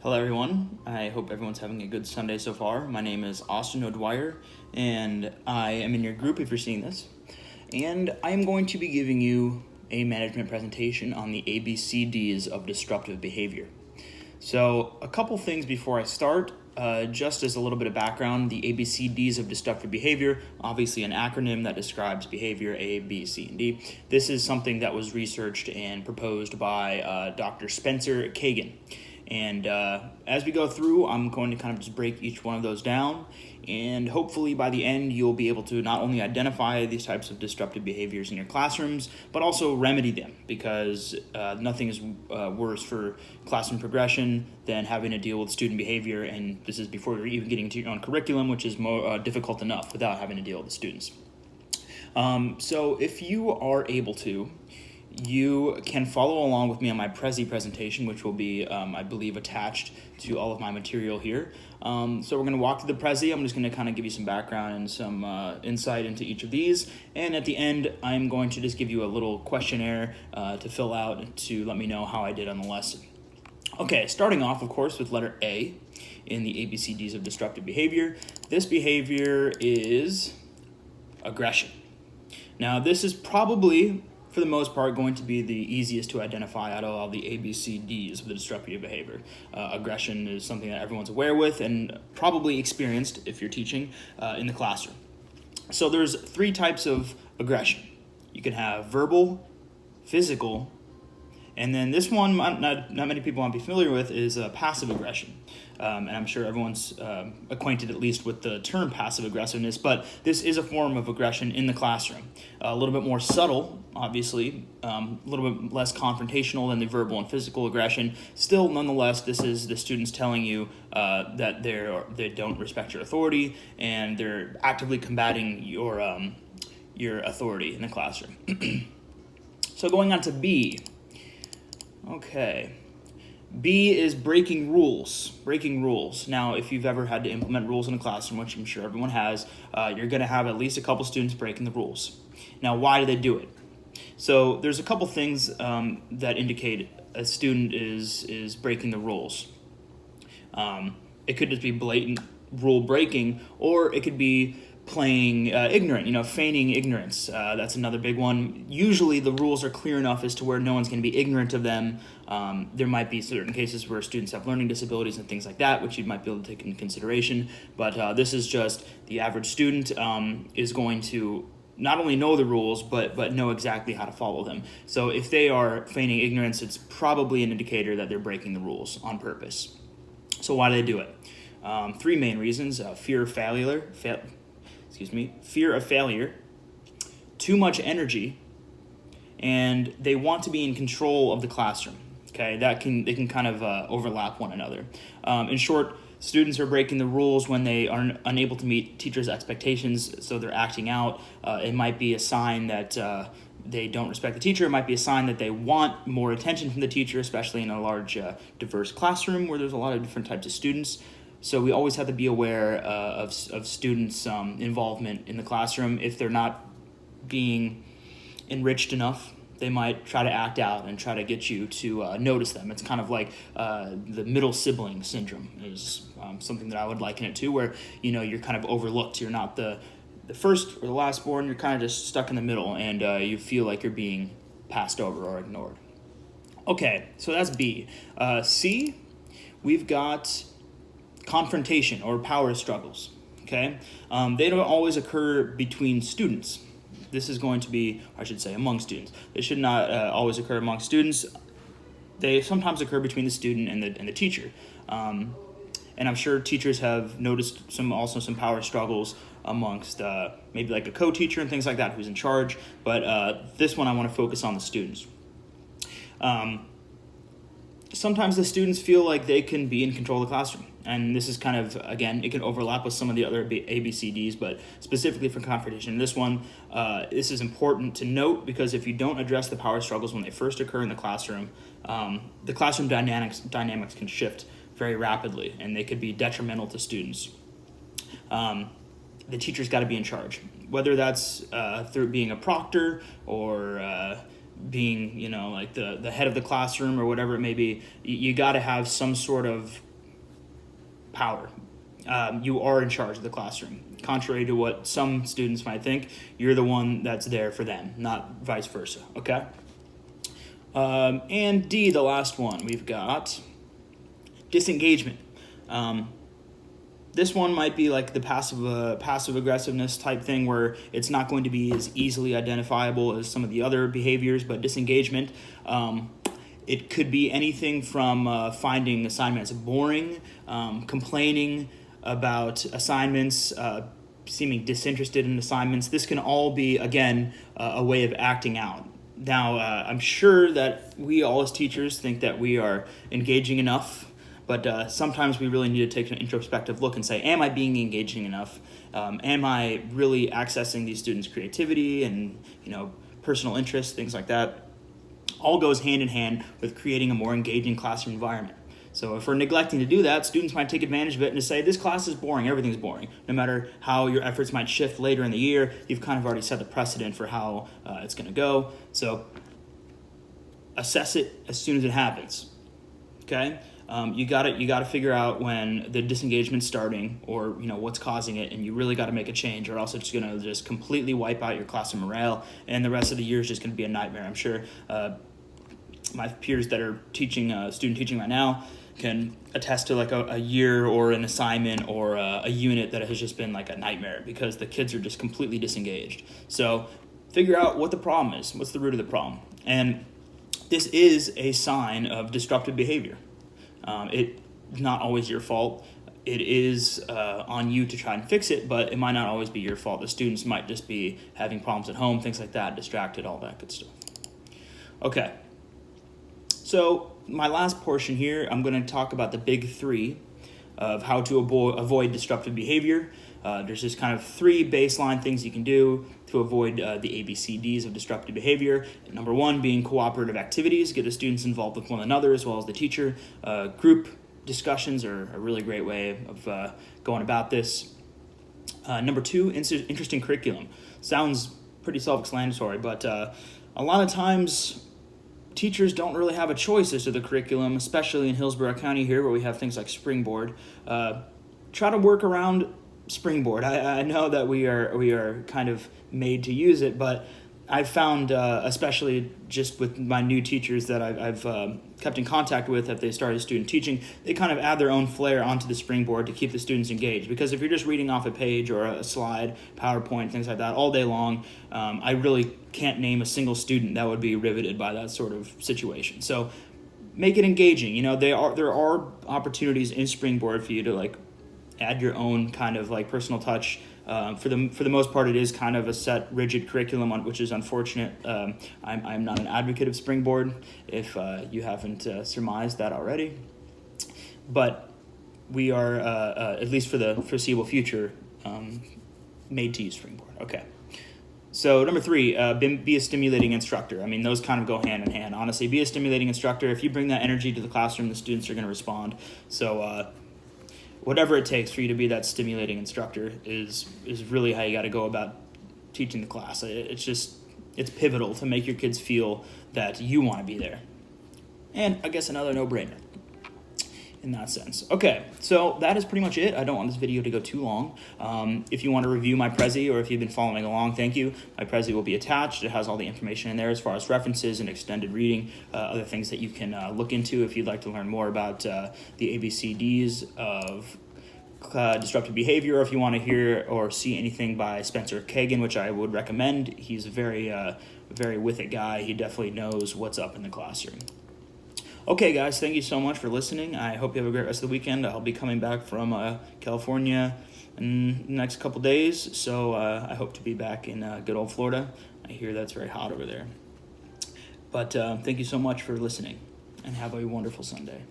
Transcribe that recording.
Hello everyone, I hope everyone's having a good Sunday so far. My name is Austyn O'Dwyer, and I am in your group if you're seeing this. And I am going to be giving you a management presentation on the ABCDs of disruptive behavior. So a couple things before I start, just as a little bit of background, the ABCDs of disruptive behavior, obviously an acronym that describes behavior A, B, C, and D. This is something that was researched and proposed by Dr. Spencer Kagan. And as we go through, I'm going to kind of just break each one of those down, and hopefully by the end you'll be able to not only identify these types of disruptive behaviors in your classrooms, but also remedy them, because nothing is worse for classroom progression than having to deal with student behavior, and this is before you're even getting to your own curriculum, which is more difficult enough without having to deal with the students. So if you are able to, you can follow along with me on my Prezi presentation, which will be, I believe, attached to all of my material here. So we're going to walk through the Prezi. I'm just going to kind of give you some background and some insight into each of these. And at the end, I'm going to just give you a little questionnaire to fill out to let me know how I did on the lesson. Okay, starting off, of course, with letter A in the ABCDs of disruptive behavior. This behavior is aggression. Now, this is probably, for the most part, going to be the easiest to identify out of all the ABCDs of the disruptive behavior. Aggression is something that everyone's aware with and probably experienced if you're teaching in the classroom. So there's three types of aggression. You can have verbal, physical, and then this one, not many people might be familiar with, is passive aggression. And I'm sure everyone's acquainted at least with the term passive aggressiveness, but this is a form of aggression in the classroom. A little bit more subtle, obviously, a little bit less confrontational than the verbal and physical aggression. Still, nonetheless, this is the students telling you that they don't respect your authority, and they're actively combating your authority in the classroom. So going on to B. Okay. B is breaking rules. Breaking rules. Now, if you've ever had to implement rules in a classroom, which I'm sure everyone has, you're going to have at least a couple students breaking the rules. Now, why do they do it? So there's a couple things that indicate a student is breaking the rules. It could just be blatant rule breaking, or it could be playing ignorant, feigning ignorance. That's another big one. Usually the rules are clear enough as to where no one's going to be ignorant of them. There might be certain cases where students have learning disabilities and things like that, which you might be able to take into consideration. But this is just the average student is going to not only know the rules, but know exactly how to follow them. So if they are feigning ignorance, it's probably an indicator that they're breaking the rules on purpose. So why do they do it? Three main reasons: fear of failure, too much energy, and they want to be in control of the classroom. Okay, they can kind of overlap one another. In short, students are breaking the rules when they are unable to meet teachers' expectations, so they're acting out. It might be a sign that they don't respect the teacher. It might be a sign that they want more attention from the teacher, especially in a large, diverse classroom where there's a lot of different types of students. So we always have to be aware of students' involvement in the classroom. If they're not being enriched enough, they might try to act out and try to get you to notice them. It's kind of like the middle sibling syndrome is something that I would liken it to, where you're kind of overlooked. You're not the first or the last born. You're kind of just stuck in the middle, and you feel like you're being passed over or ignored. Okay, so that's B. C, we've got confrontation or power struggles. Okay, they don't always occur between students. This is going to be, I should say, among students. They should not always occur among students. They sometimes occur between the student and the teacher. And I'm sure teachers have noticed some power struggles amongst maybe like a co-teacher and things like that who's in charge. But this one I want to focus on the students. Sometimes the students feel like they can be in control of the classroom. And this is kind of, again, it can overlap with some of the other ABCDs, but specifically for confrontation. This one, this is important to note, because if you don't address the power struggles when they first occur in the classroom dynamics can shift very rapidly, and they could be detrimental to students. The teacher's got to be in charge, whether that's through being a proctor or being, like the head of the classroom or whatever it may be. You got to have some sort of power. You are in charge of the classroom. Contrary to what some students might think, you're the one that's there for them, not vice versa, okay? And D, the last one, we've got disengagement. This one might be like the passive aggressiveness type thing where it's not going to be as easily identifiable as some of the other behaviors, but disengagement, it could be anything from finding assignments boring, complaining about assignments, seeming disinterested in assignments. This can all be, again, a way of acting out. Now, I'm sure that we all as teachers think that we are engaging enough, but sometimes we really need to take an introspective look and say, am I being engaging enough? Am I really accessing these students' creativity and personal interests, things like that? All goes hand in hand with creating a more engaging classroom environment. So if we're neglecting to do that, students might take advantage of it and just say, this class is boring, everything's boring. No matter how your efforts might shift later in the year, you've kind of already set the precedent for how it's going to go. So assess it as soon as it happens, okay? You got to figure out when the disengagement's starting or what's causing it, and you really got to make a change, or else it's going to just completely wipe out your classroom morale, and the rest of the year is just going to be a nightmare. I'm sure my peers that are teaching, student teaching right now, can attest to like a year or an assignment or a unit that has just been like a nightmare because the kids are just completely disengaged. So figure out what the problem is. What's the root of the problem? And this is a sign of disruptive behavior. It's not always your fault. It is on you to try and fix it, but it might not always be your fault. The students might just be having problems at home, things like that, distracted, all that good stuff. Okay. So my last portion here, I'm going to talk about the big three of how to avoid disruptive behavior. There's just kind of three baseline things you can do to avoid the ABCDs of disruptive behavior. Number one being cooperative activities. Get the students involved with one another as well as the teacher. Group discussions are a really great way of going about this. Number two, interesting curriculum. Sounds pretty self-explanatory, but a lot of times teachers don't really have a choice as to the curriculum, especially in Hillsborough County here where we have things like Springboard. Try to work around Springboard. I know that we are kind of made to use it, but I've found, especially just with my new teachers that I've kept in contact with, that they started student teaching, they kind of add their own flair onto the Springboard to keep the students engaged. Because if you're just reading off a page or a slide, PowerPoint, things like that, all day long, I really can't name a single student that would be riveted by that sort of situation. So make it engaging. There are opportunities in Springboard for you to like add your own kind of like personal touch. For the most part, it is kind of a set, rigid curriculum, which is unfortunate. I'm not an advocate of Springboard, if you haven't surmised that already. But we are, at least for the foreseeable future, made to use Springboard. Okay. So number three, be a stimulating instructor. I mean, those kind of go hand in hand. Honestly, be a stimulating instructor. If you bring that energy to the classroom, the students are going to respond. So whatever it takes for you to be that stimulating instructor is really how you got to go about teaching the class. It's pivotal to make your kids feel that you want to be there. And I guess another no-brainer in that sense. Okay, so that is pretty much it. I don't want this video to go too long. If you want to review my Prezi, or if you've been following along, thank you. My Prezi will be attached. It has all the information in there as far as references and extended reading, other things that you can look into if you'd like to learn more about the ABCDs of disruptive behavior, or if you want to hear or see anything by Spencer Kagan, which I would recommend. He's a very with it guy. He definitely knows what's up in the classroom. Okay, guys, thank you so much for listening. I hope you have a great rest of the weekend. I'll be coming back from California in the next couple days, so I hope to be back in good old Florida. I hear that's very hot over there. But thank you so much for listening, and have a wonderful Sunday.